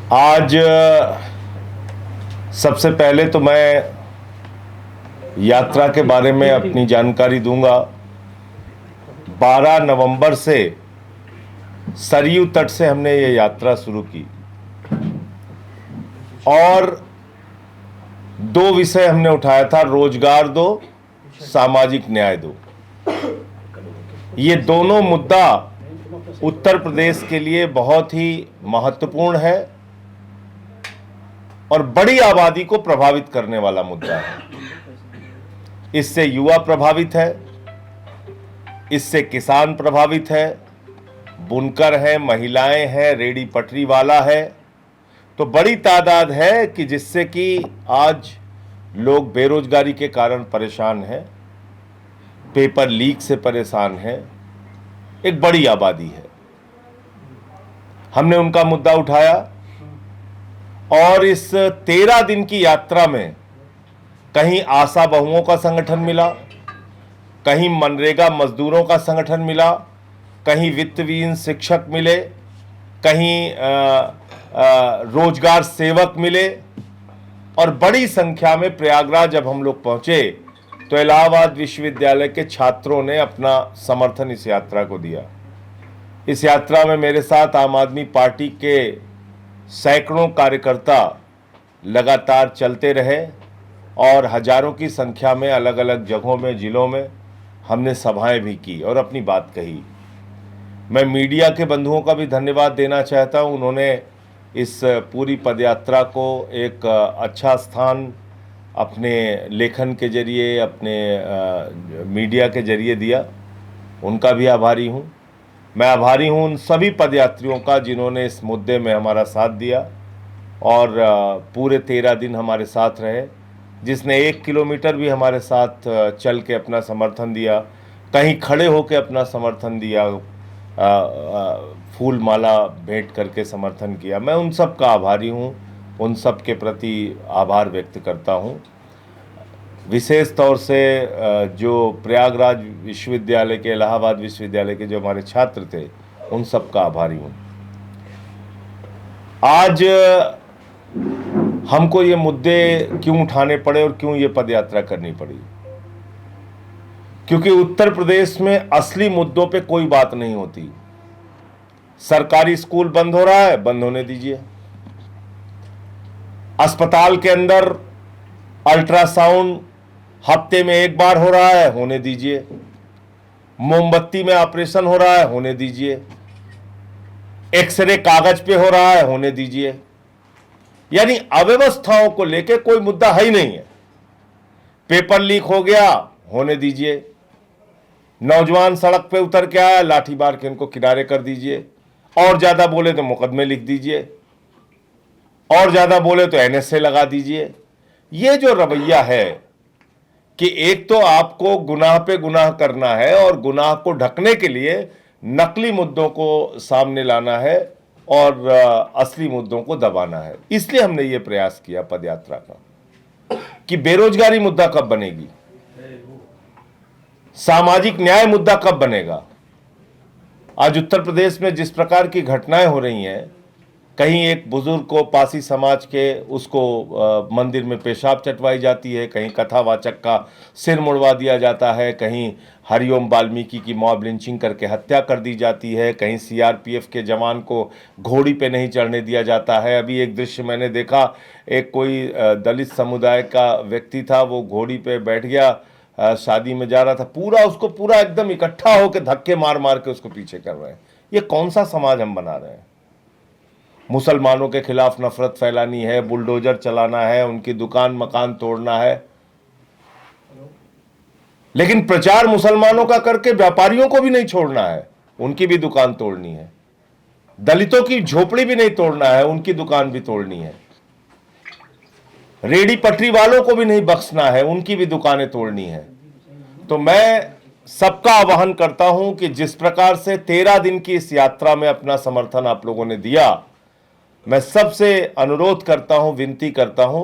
आज सबसे पहले तो मैं यात्रा के बारे में अपनी जानकारी दूंगा। 12 नवंबर से सरयू तट से हमने ये यात्रा शुरू की और दो विषय हमने उठाया था, रोजगार दो, सामाजिक न्याय दो। ये दोनों मुद्दा उत्तर प्रदेश के लिए बहुत ही महत्वपूर्ण है और बड़ी आबादी को प्रभावित करने वाला मुद्दा है। इससे युवा प्रभावित है, इससे किसान प्रभावित है, बुनकर है, महिलाएं हैं, रेडी पटरी वाला है। तो बड़ी तादाद है कि जिससे कि आज लोग बेरोजगारी के कारण परेशान हैं, पेपर लीक से परेशान हैं, एक बड़ी आबादी है। हमने उनका मुद्दा उठाया और इस 13 दिन की यात्रा में कहीं आशा बहुओं का संगठन मिला, कहीं मनरेगा मजदूरों का संगठन मिला, कहीं वित्तविहीन शिक्षक मिले, कहीं रोजगार सेवक मिले और बड़ी संख्या में प्रयागराज जब हम लोग पहुंचे तो इलाहाबाद विश्वविद्यालय के छात्रों ने अपना समर्थन इस यात्रा को दिया। इस यात्रा में मेरे साथ आम आदमी पार्टी के सैकड़ों कार्यकर्ता लगातार चलते रहे और हजारों की संख्या में अलग अलग जगहों में, जिलों में हमने सभाएं भी की और अपनी बात कही। मैं मीडिया के बंधुओं का भी धन्यवाद देना चाहता हूं। उन्होंने इस पूरी पदयात्रा को एक अच्छा स्थान अपने लेखन के जरिए, अपने मीडिया के जरिए दिया। उनका भी आभारी हूं। मैं आभारी हूं उन सभी पदयात्रियों का जिन्होंने इस मुद्दे में हमारा साथ दिया और पूरे 13 दिन हमारे साथ रहे। जिसने 1 किलोमीटर भी हमारे साथ चल के अपना समर्थन दिया, कहीं खड़े होकर अपना समर्थन दिया, फूल माला भेंट करके समर्थन किया, मैं उन सब का आभारी हूं। उन सब के प्रति आभार व्यक्त करता हूं। विशेष तौर से जो प्रयागराज विश्वविद्यालय के, इलाहाबाद विश्वविद्यालय के जो हमारे छात्र थे, उन सब का आभारी हूं। आज हमको ये मुद्दे क्यों उठाने पड़े और क्यों ये पदयात्रा करनी पड़ी? क्योंकि उत्तर प्रदेश में असली मुद्दों पे कोई बात नहीं होती। सरकारी स्कूल बंद हो रहा है, बंद होने दीजिए। अस्पताल के अंदर अल्ट्रासाउंड हफ्ते में 1 बार हो रहा है, होने दीजिए। मोमबत्ती में ऑपरेशन हो रहा है, होने दीजिए। एक्सरे कागज पे हो रहा है, होने दीजिए। यानी अव्यवस्थाओं को लेके कोई मुद्दा है ही नहीं है। पेपर लीक हो गया, होने दीजिए। नौजवान सड़क पे उतर के आया, लाठी मार के इनको किनारे कर दीजिए। और ज्यादा बोले तो मुकदमे लिख दीजिए, और ज्यादा बोले तो एनएसए लगा दीजिए। ये जो रवैया है कि एक तो आपको गुनाह पे गुनाह करना है और गुनाह को ढकने के लिए नकली मुद्दों को सामने लाना है और असली मुद्दों को दबाना है। इसलिए हमने ये प्रयास किया पदयात्रा का कि बेरोजगारी मुद्दा कब बनेगी, सामाजिक न्याय मुद्दा कब बनेगा। आज उत्तर प्रदेश में जिस प्रकार की घटनाएं हो रही हैं, कहीं एक बुजुर्ग को पासी समाज के उसको मंदिर में पेशाब चटवाई जाती है, कहीं कथावाचक का सिर मुड़वा दिया जाता है, कहीं हरिओम वाल्मीकि की मॉब लिंचिंग करके हत्या कर दी जाती है, कहीं सीआरपीएफ के जवान को घोड़ी पे नहीं चढ़ने दिया जाता है। अभी एक दृश्य मैंने देखा, एक कोई दलित समुदाय का व्यक्ति था, वो घोड़ी पे बैठ गया, शादी में जा रहा था, पूरा उसको पूरा एकदम इकट्ठा होकर धक्के मार मार के उसको पीछे कर रहे हैं। ये कौन सा समाज हम बना रहे हैं? मुसलमानों के खिलाफ नफरत फैलानी है, बुलडोजर चलाना है, उनकी दुकान मकान तोड़ना है, लेकिन प्रचार मुसलमानों का करके व्यापारियों को भी नहीं छोड़ना है, उनकी भी दुकान तोड़नी है। दलितों की झोपड़ी भी नहीं तोड़ना है, उनकी दुकान भी तोड़नी है। रेडी पटरी वालों को भी नहीं बख्शना है, उनकी भी दुकानें तोड़नी है। तो मैं सबका आह्वान करता हूं कि जिस प्रकार से 13 दिन की इस यात्रा में अपना समर्थन आप लोगों ने दिया, मैं सबसे अनुरोध करता हूं, विनती करता हूं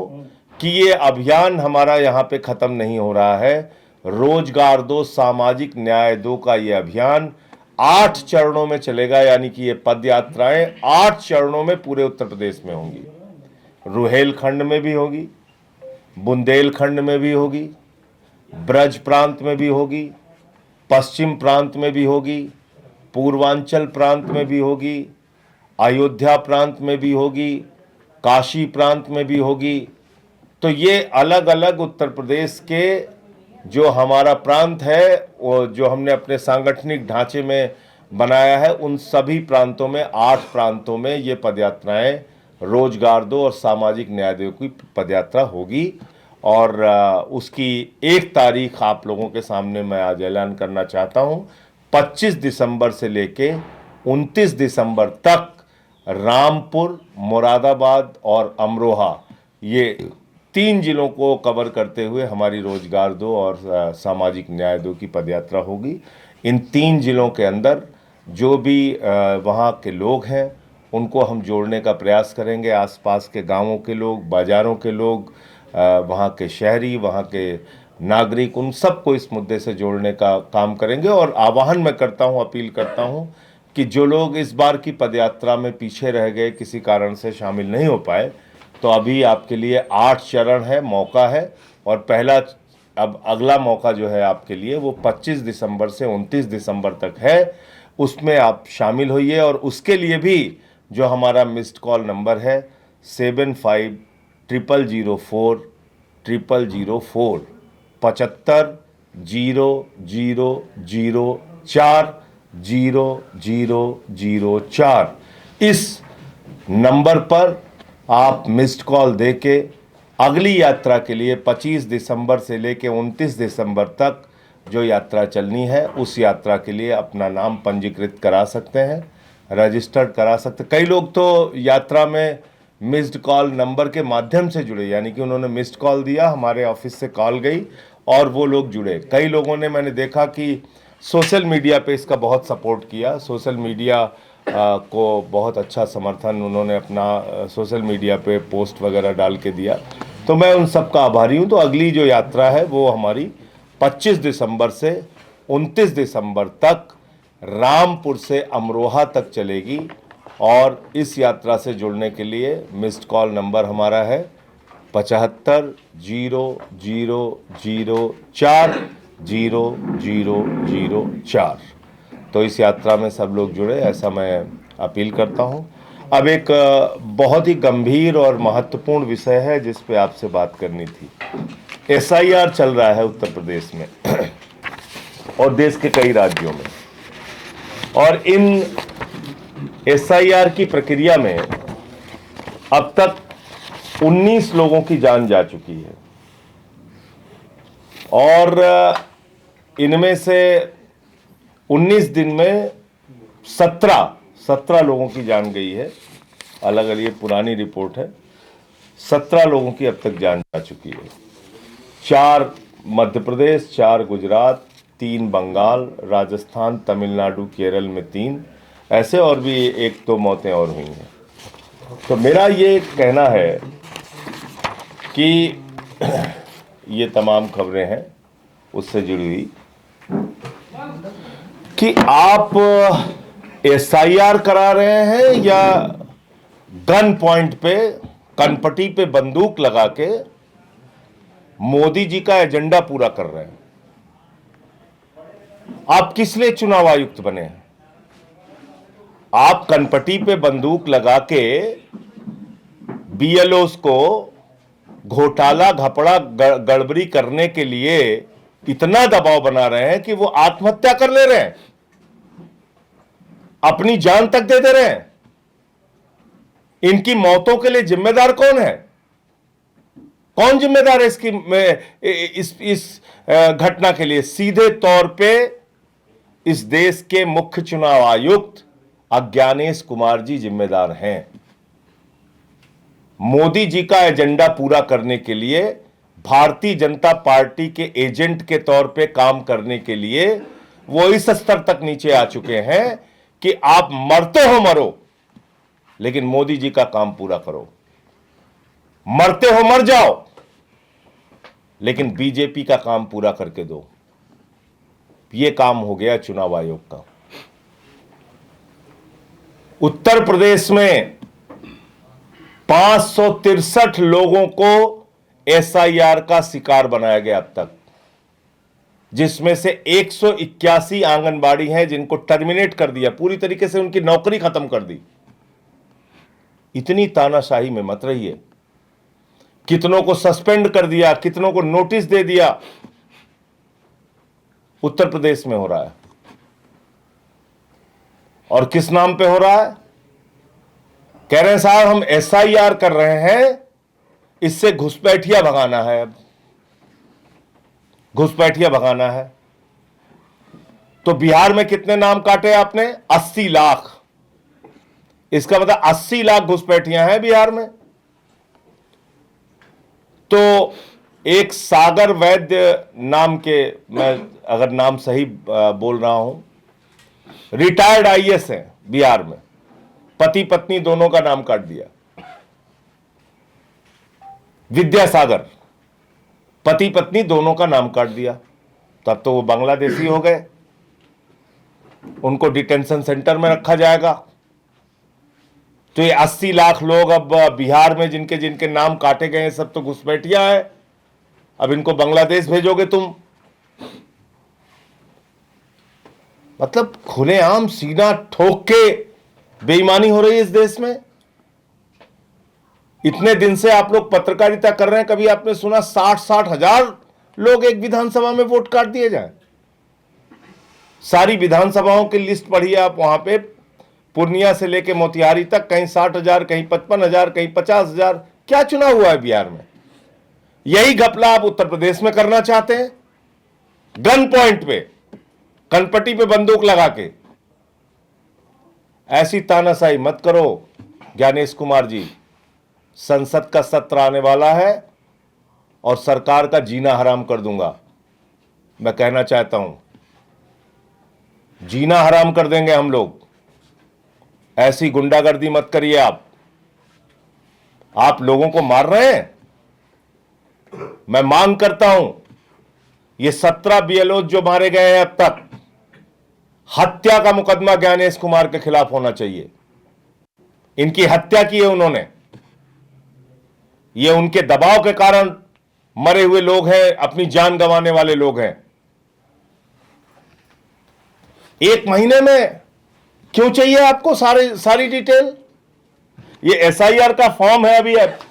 कि ये अभियान हमारा यहां पे खत्म नहीं हो रहा है। रोजगार दो, सामाजिक न्याय दो का ये अभियान 8 चरणों में चलेगा, यानी कि ये पद यात्राएं 8 चरणों में पूरे उत्तर प्रदेश में होंगी। रुहेलखंड में भी होगी, बुंदेलखंड में भी होगी, ब्रज प्रांत में भी होगी, पश्चिम प्रांत में भी होगी, पूर्वांचल प्रांत में भी होगी, अयोध्या प्रांत में भी होगी, काशी प्रांत में भी होगी। तो ये अलग अलग उत्तर प्रदेश के जो हमारा प्रांत है, वो जो हमने अपने सांगठनिक ढांचे में बनाया है, उन सभी प्रांतों में 8 प्रांतों में ये पदयात्राएं रोजगार दो और सामाजिक न्याय दो की पदयात्रा होगी। और उसकी एक तारीख आप लोगों के सामने मैं आज ऐलान करना चाहता हूं। 25 दिसंबर से लेके 29 दिसंबर तक रामपुर, मुरादाबाद और अमरोहा, ये 3 जिलों को कवर करते हुए हमारी रोजगार दो और सामाजिक न्याय दो की पदयात्रा होगी। इन 3 जिलों के अंदर जो भी वहाँ के लोग हैं उनको हम जोड़ने का प्रयास करेंगे। आसपास के गांवों के लोग, बाज़ारों के लोग, वहाँ के शहरी, वहाँ के नागरिक, उन सबको इस मुद्दे से जोड़ने का काम करेंगे। और आह्वान मैं करता हूँ, अपील करता हूँ कि जो लोग इस बार की पदयात्रा में पीछे रह गए, किसी कारण से शामिल नहीं हो पाए, तो अभी आपके लिए 8 चरण है, मौका है। और पहला, अब अगला मौका जो है आपके लिए वो 25 दिसंबर से 29 दिसंबर तक है। उसमें आप शामिल होइए। और उसके लिए भी जो हमारा मिस्ड कॉल नंबर है 7500040004 7500040004 इस नंबर पर आप मिस्ड कॉल देके अगली यात्रा के लिए 25 दिसंबर से लेके 29 दिसंबर तक जो यात्रा चलनी है, उस यात्रा के लिए अपना नाम पंजीकृत करा सकते हैं, रजिस्टर्ड करा सकते हैं। कई लोग तो यात्रा में मिस्ड कॉल नंबर के माध्यम से जुड़े, यानी कि उन्होंने मिस्ड कॉल दिया, हमारे ऑफिस से कॉल गई और वो लोग जुड़े। कई लोगों ने, मैंने देखा कि सोशल मीडिया पे इसका बहुत सपोर्ट किया, सोशल मीडिया को बहुत अच्छा समर्थन उन्होंने अपना सोशल मीडिया पे पोस्ट वगैरह डाल के दिया। तो मैं उन सब का आभारी हूँ। तो अगली जो यात्रा है वो हमारी 25 दिसंबर से 29 दिसंबर तक रामपुर से अमरोहा तक चलेगी। और इस यात्रा से जुड़ने के लिए मिस्ड कॉल नंबर हमारा है 7500040004। तो इस यात्रा में सब लोग जुड़े, ऐसा मैं अपील करता हूं। अब एक बहुत ही गंभीर और महत्वपूर्ण विषय है जिस पे आपसे बात करनी थी। SIR चल रहा है उत्तर प्रदेश में और देश के कई राज्यों में। और इन SIR की प्रक्रिया में अब तक 19 लोगों की जान जा चुकी है और इनमें से 19 दिन में 17 लोगों की जान गई है। अलग अलग, ये पुरानी रिपोर्ट है। 17 लोगों की अब तक जान जा चुकी है। 4 मध्य प्रदेश, 4 गुजरात, 3 बंगाल, राजस्थान, तमिलनाडु, केरल में 3, ऐसे और भी 1-2 मौतें और हुई हैं। तो मेरा ये कहना है कि ये तमाम खबरें हैं उससे जुड़ी हुई कि आप SIR करा रहे हैं या गन पॉइंट पे, कनपटी पे बंदूक लगा के मोदी जी का एजेंडा पूरा कर रहे हैं। आप किस लिए चुनाव आयुक्त बने हैं? आप कनपटी पे बंदूक लगा के BLOs को घोटाला, घपड़ा, गड़बड़ी करने के लिए इतना दबाव बना रहे हैं कि वो आत्महत्या कर ले रहे हैं, अपनी जान तक दे दे रहे हैं। इनकी मौतों के लिए जिम्मेदार कौन है? कौन जिम्मेदार है इस घटना के लिए? सीधे तौर पे इस देश के मुख्य चुनाव आयुक्त अज्ञानेश कुमार जी जिम्मेदार हैं। मोदी जी का एजेंडा पूरा करने के लिए, भारतीय जनता पार्टी के एजेंट के तौर पे काम करने के लिए वो इस स्तर तक नीचे आ चुके हैं कि आप मरते हो मरो, लेकिन मोदी जी का काम पूरा करो। मरते हो मर जाओ, लेकिन बीजेपी का काम पूरा करके दो। ये काम हो गया चुनाव आयोग का। उत्तर प्रदेश में 563 लोगों को एसआईआर का शिकार बनाया गया अब तक, जिसमें से 181 आंगनबाड़ी हैं जिनको टर्मिनेट कर दिया, पूरी तरीके से उनकी नौकरी खत्म कर दी। इतनी तानाशाही में मत रहिए। कितनों को सस्पेंड कर दिया, कितनों को नोटिस दे दिया। उत्तर प्रदेश में हो रहा है, और किस नाम पे हो रहा है? कह रहे हैं साहब हम एसआईआर कर रहे हैं, इससे घुसपैठिया भगाना है। अब घुसपैठिया भगाना है तो बिहार में कितने नाम काटे आपने? 80 लाख। इसका मतलब 80 लाख घुसपैठियां हैं बिहार में। तो एक सागर वैद्य नाम के, मैं अगर नाम सही बोल रहा हूं, रिटायर्ड आईएएस हैं बिहार में, पति पत्नी दोनों का नाम काट दिया। विद्यासागर, पति पत्नी दोनों का नाम काट दिया। तब तो वो बांग्लादेशी हो गए, उनको डिटेंशन सेंटर में रखा जाएगा। तो ये 80 लाख लोग अब बिहार में जिनके जिनके नाम काटे गए हैं, सब तो घुसपैठिया है। अब इनको बांग्लादेश भेजोगे तुम। मतलब खुलेआम सीना ठोक के बेईमानी हो रही है इस देश में। इतने दिन से आप लोग पत्रकारिता कर रहे हैं, कभी आपने सुना 60-60 हजार लोग एक विधानसभा में वोट काट दिए जाए? सारी विधानसभाओं की लिस्ट पढ़िए आप, वहां पे पूर्णिया से लेके मोतिहारी तक, कहीं 60,000, कहीं 55,000, कहीं 50,000। क्या चुनाव हुआ है बिहार में? यही घपला आप उत्तर प्रदेश में करना चाहते हैं, गन पॉइंट पे, कनपट्टी पे बंदूक लगा के। ऐसी तानाशाही मत करो ज्ञानेश कुमार जी। संसद का सत्र आने वाला है और सरकार का जीना हराम कर दूंगा। मैं कहना चाहता हूं, जीना हराम कर देंगे हम लोग। ऐसी गुंडागर्दी मत करिए आप लोगों को मार रहे हैं। मैं मांग करता हूं, ये 17 बीएलओ जो मारे गए हैं अब तक, हत्या का मुकदमा ज्ञानेश कुमार के खिलाफ होना चाहिए। इनकी हत्या की है उन्होंने, ये उनके दबाव के कारण मरे हुए लोग हैं, अपनी जान गंवाने वाले लोग हैं। 1 महीने में क्यों चाहिए आपको सारी डिटेल? ये एसआईआर का फॉर्म है,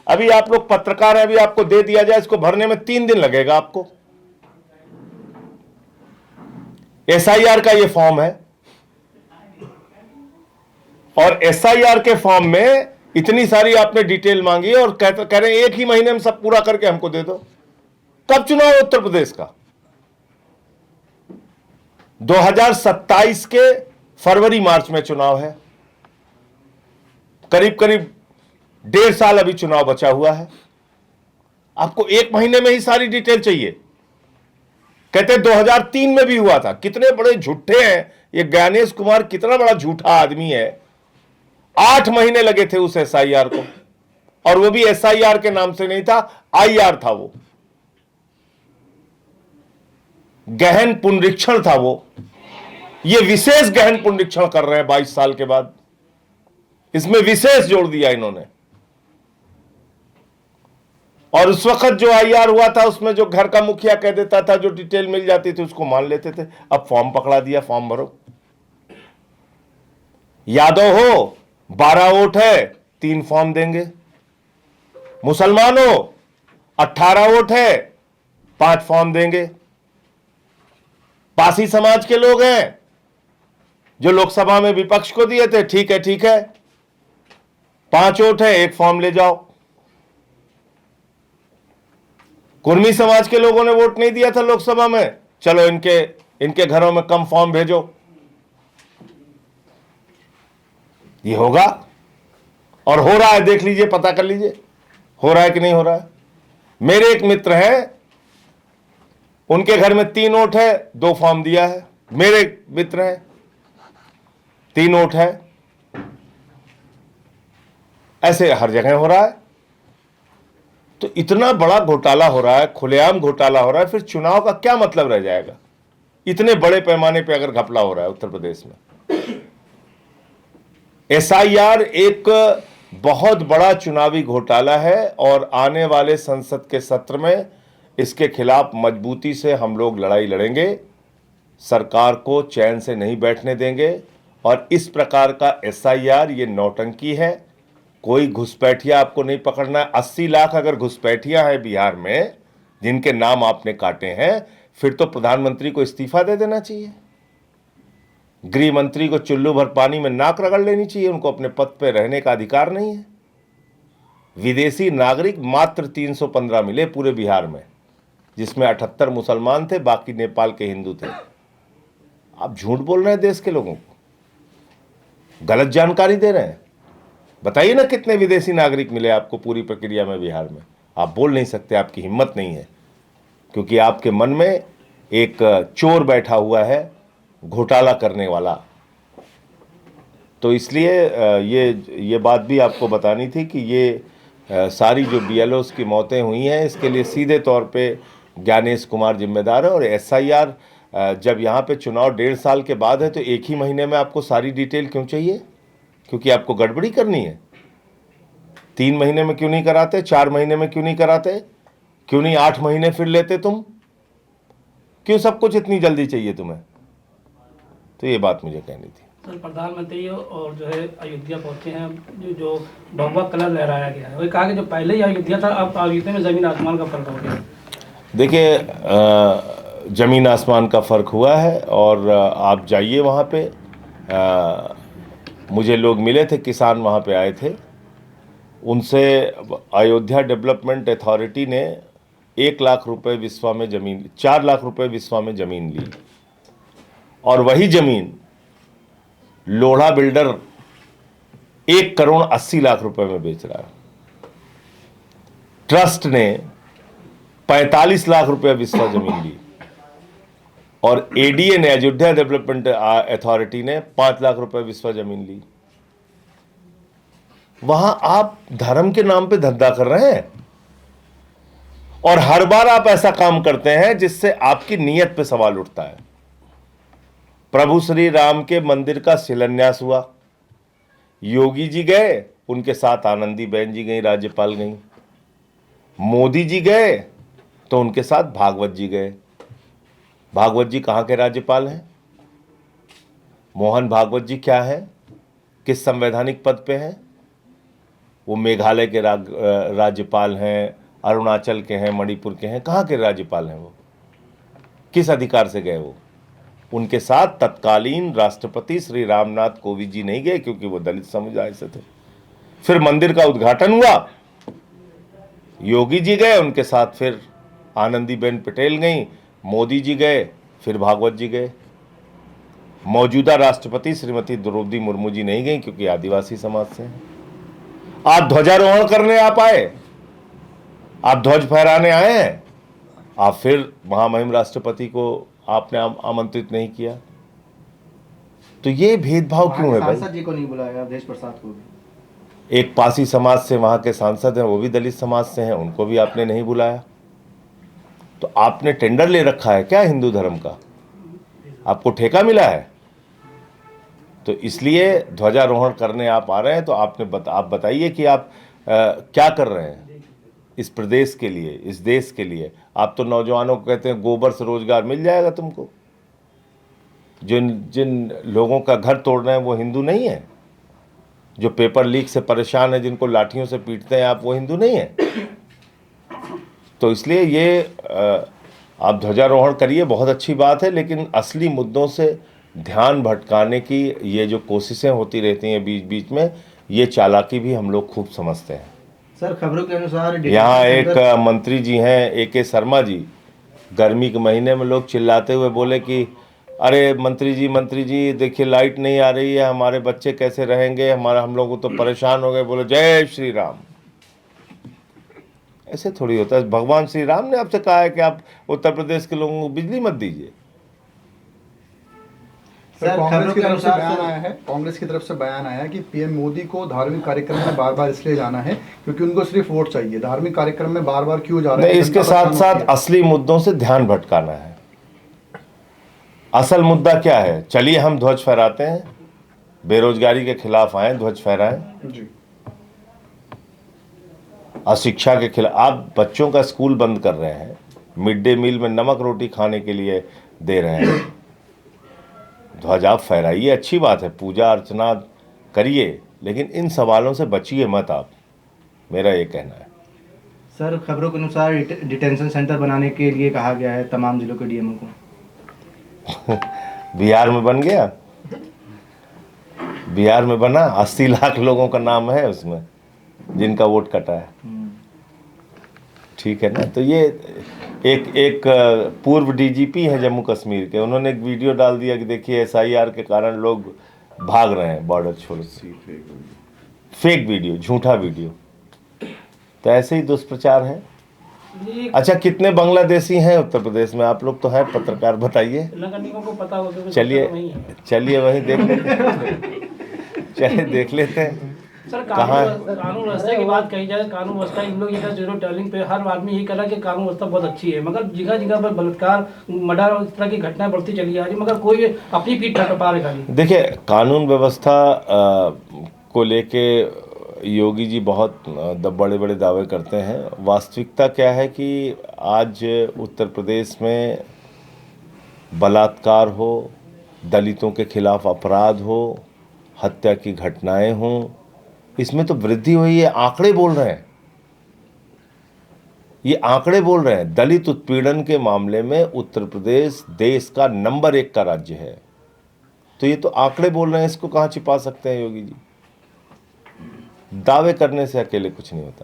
अभी आप लोग पत्रकार हैं, अभी आपको दे दिया जाए, इसको भरने में 3 दिन लगेगा आपको। एसआईआर का ये फॉर्म है, और एसआईआर के फॉर्म में इतनी सारी आपने डिटेल मांगी और कह रहे हैं 1 ही महीने में सब पूरा करके हमको दे दो। कब चुनाव है उत्तर प्रदेश का? 2027 के फरवरी मार्च में चुनाव है। करीब करीब 1.5 साल अभी चुनाव बचा हुआ है। आपको 1 महीने में ही सारी डिटेल चाहिए। कहते 2003 में भी हुआ था। कितने बड़े झूठे हैं ये ज्ञानेश कुमार, कितना बड़ा झूठा आदमी है। 8 महीने लगे थे उस एसआईआर को, और वो भी एसआईआर के नाम से नहीं था, आईआर था। वो गहन पुनरीक्षण था। वो ये विशेष गहन पुनरीक्षण कर रहे हैं 22 साल के बाद। इसमें विशेष जोड़ दिया इन्होंने। और उस वक्त जो आईआर हुआ था, उसमें जो घर का मुखिया कह देता था, जो डिटेल मिल जाती थी उसको मान लेते थे। अब फॉर्म पकड़ा दिया, फॉर्म भरो। यादव हो 12 वोट है 3 फॉर्म देंगे। मुसलमान हो 18 वोट है 5 फॉर्म देंगे। पासी समाज के लोग हैं जो लोकसभा में विपक्ष को दिए थे, ठीक है 5 वोट है 1 फॉर्म ले जाओ। कुर्मी समाज के लोगों ने वोट नहीं दिया था लोकसभा में, चलो इनके घरों में कम फॉर्म भेजो। ये होगा, और हो रहा है, देख लीजिए, पता कर लीजिए हो रहा है कि नहीं हो रहा है। मेरे एक मित्र हैं, उनके घर में 3 वोट है, 2 फॉर्म दिया है। मेरे मित्र हैं, 3 वोट है। ऐसे हर जगह हो रहा है। तो इतना बड़ा घोटाला हो रहा है, खुलेआम घोटाला हो रहा है, फिर चुनाव का क्या मतलब रह जाएगा? इतने बड़े पैमाने पे अगर घपला हो रहा है उत्तर प्रदेश में। एसआईआर एक बहुत बड़ा चुनावी घोटाला है और आने वाले संसद के सत्र में इसके खिलाफ मजबूती से हम लोग लड़ाई लड़ेंगे, सरकार को चैन से नहीं बैठने देंगे। और इस प्रकार का एसआईआर ये नौटंकी है, कोई घुसपैठिया आपको नहीं पकड़ना है। 80 लाख अगर घुसपैठिया है बिहार में जिनके नाम आपने काटे हैं, फिर तो प्रधानमंत्री को इस्तीफा दे देना चाहिए, गृह मंत्री को चुल्लू भर पानी में नाक रगड़ लेनी चाहिए, उनको अपने पद पर रहने का अधिकार नहीं है। विदेशी नागरिक मात्र 315 मिले पूरे बिहार में, जिसमें 78 मुसलमान थे, बाकी नेपाल के हिंदू थे। आप झूठ बोल रहे हैं, देश के लोगों को गलत जानकारी दे रहे हैं। बताइए ना कितने विदेशी नागरिक मिले आपको पूरी प्रक्रिया में बिहार में। आप बोल नहीं सकते, आपकी हिम्मत नहीं है, क्योंकि आपके मन में एक चोर बैठा हुआ है, घोटाला करने वाला। तो इसलिए ये बात भी आपको बतानी थी कि ये सारी जो बीएलओस की मौतें हुई हैं, इसके लिए सीधे तौर पे ज्ञानेश कुमार जिम्मेदार है। और एसआईआर जब यहाँ पे चुनाव 1.5 साल के बाद है, तो एक ही महीने में आपको सारी डिटेल क्यों चाहिए? क्योंकि आपको गड़बड़ी करनी है। 3 महीने में क्यों नहीं कराते? 4 महीने में क्यों नहीं कराते? क्यों नहीं 8 महीने फिर लेते तुम? क्यों सब कुछ इतनी जल्दी चाहिए तुम्हें? तो ये बात मुझे कहनी थी। सर, प्रधानमंत्री और जो है अयोध्या पहुंचे हैं, जो भगवा कलर लहराया गया है, वो कहा कि जो पहले ही अयोध्या था, अब अयोध्या में जमीन आसमान का फर्क हो गया। देखिए, जमीन आसमान का फ़र्क हुआ है। और आप जाइए वहाँ पे, मुझे लोग मिले थे, किसान वहाँ पे आए थे, उनसे अयोध्या डेवलपमेंट अथॉरिटी ने 1 लाख रुपए विस्वा में ज़मीन, 4 लाख रुपए विस्वा में ज़मीन ली, और वही ज़मीन लोढ़ा बिल्डर 1 करोड़ 80 लाख रुपए में बेच रहा है। ट्रस्ट ने 45 लाख रुपए विस्वा ज़मीन ली, और एडीए ने, अयोध्या डेवलपमेंट अथॉरिटी ने 5 लाख रुपए विस्वा जमीन ली। वहां आप धर्म के नाम पे धंधा कर रहे हैं, और हर बार आप ऐसा काम करते हैं जिससे आपकी नीयत पे सवाल उठता है। प्रभु श्री राम के मंदिर का शिलान्यास हुआ, योगी जी गए, उनके साथ आनंदीबेन जी गई, राज्यपाल गई। मोदी जी गए तो उनके साथ भागवत जी गए। भागवत जी कहाँ के राज्यपाल हैं? मोहन भागवत जी क्या है, किस संवैधानिक पद पे हैं? वो मेघालय के राज्यपाल हैं, अरुणाचल के हैं, मणिपुर के हैं। कहाँ के राज्यपाल हैं वो? किस अधिकार से गए वो? उनके साथ तत्कालीन राष्ट्रपति श्री रामनाथ कोविंद जी नहीं गए, क्योंकि वो दलित समुदाय से थे। फिर मंदिर का उद्घाटन हुआ, योगी जी गए, उनके साथ फिर आनंदीबेन पटेल गई, मोदी जी गए, फिर भागवत जी गए। मौजूदा राष्ट्रपति श्रीमती द्रौपदी मुर्मू जी नहीं गई, क्योंकि आदिवासी समाज से हैं। आप ध्वजारोहण करने आप आए, आप ध्वज फहराने आए हैं, आप फिर महामहिम राष्ट्रपति को आपने आमंत्रित नहीं किया। तो ये भेदभाव क्यों है भाई? सांसद जी को नहीं बुलाया, अवधेश प्रसाद को भी। एक पासी समाज से वहां के सांसद हैं, वो भी दलित समाज से हैं, उनको भी आपने नहीं बुलाया। तो आपने टेंडर ले रखा है क्या हिंदू धर्म का? आपको ठेका मिला है? तो इसलिए ध्वजारोहण करने आप आ रहे हैं, तो आप बताइए कि आप क्या कर रहे हैं इस प्रदेश के लिए, इस देश के लिए। आप तो नौजवानों को कहते हैं गोबर से रोजगार मिल जाएगा तुमको। जिन लोगों का घर तोड़ रहे हैं वो हिंदू नहीं है? जो पेपर लीक से परेशान है, जिनको लाठियों से पीटते हैं आप, वो हिंदू नहीं है? तो इसलिए ये आप ध्वजारोहण करिए, बहुत अच्छी बात है, लेकिन असली मुद्दों से ध्यान भटकाने की ये जो कोशिशें होती रहती हैं बीच बीच में, ये चालाकी भी हम लोग खूब समझते हैं। सर, खबरों के अनुसार यहाँ एक मंत्री जी हैं, AK शर्मा जी, गर्मी के महीने में लोग चिल्लाते हुए बोले कि अरे मंत्री जी देखिए लाइट नहीं आ रही है, हमारे बच्चे कैसे रहेंगे, हम लोग तो परेशान हो गए। बोले जय श्री राम। ऐसे थोड़ी होता है। भगवान श्री राम ने आपसे कहा है कि आप उत्तर प्रदेश के लोगों को बिजली मत दीजिए। कांग्रेस की तरफ से बयान आया है कि पीएम मोदी को धार्मिक कार्यक्रम में बार बार इसलिए जाना है क्योंकि उनको सिर्फ वोट चाहिए। धार्मिक कार्यक्रम में बार बार क्यों जा रहे हैं? इसके साथ साथ असली मुद्दों से ध्यान भटकाना है। असल मुद्दा क्या है? चलिए हम ध्वज फहराते हैं, बेरोजगारी के खिलाफ आए, ध्वज फहराएं। जी। अशिक्षा के खिलाफ आप बच्चों का स्कूल बंद कर रहे हैं, मिड डे मील में नमक रोटी खाने के लिए दे रहे हैं, ध्वज आप फहराइए, अच्छी बात है, पूजा अर्चना करिए, लेकिन इन सवालों से बचिए मत आप, मेरा ये कहना है। सर खबरों के अनुसार डिटेंशन सेंटर बनाने के लिए कहा गया है तमाम जिलों के डीएमओ को। बिहार में बन गया, बिहार में बना, 80 लाख लोगों का नाम है उसमें जिनका वोट कटा है। ठीक है ना। तो ये एक पूर्व डीजीपी है जम्मू कश्मीर के, उन्होंने एक वीडियो डाल दिया कि देखिए एसआईआर के कारण लोग भाग रहे हैं बॉर्डर छोड़ के। फेक वीडियो, झूठा वीडियो। तो ऐसे ही दुष्प्रचार है। ये अच्छा, कितने बांग्लादेशी हैं उत्तर प्रदेश में? आप लोग तो हैं पत्रकार, बताइए। श्रीलंकनियों को पता होगा कि चलिए वही है। चलिए वहीं देख लेते हैं। चलिए देख लेते हैं। सर कहाँ है? कानून व्यवस्था की बात कही जाए, कानून व्यवस्था इन लोग ये जीरो टेलिंग पे हर आदमी यही कह रहा है कि कानून व्यवस्था बहुत अच्छी है, मगर जगह जगह पर बलात्कार, मर्डर और इस तरह की घटनाएं बढ़ती चली आ रही, मगर कोई अपनी पीठ ठक पा रहे खाली। देखिए, कानून व्यवस्था को लेके योगी जी बहुत बड़े बड़े दावे करते हैं। वास्तविकता क्या है कि आज उत्तर प्रदेश में बलात्कार हो, दलितों के खिलाफ अपराध हो, हत्या की घटनाएं हों, इसमें तो वृद्धि हुई है। आंकड़े बोल रहे हैं, ये आंकड़े बोल रहे हैं। दलित उत्पीड़न के मामले में उत्तर प्रदेश देश का नंबर 1 का राज्य है। तो ये तो आंकड़े बोल रहे हैं, इसको कहाँ छिपा सकते हैं योगी जी? दावे करने से अकेले कुछ नहीं होता।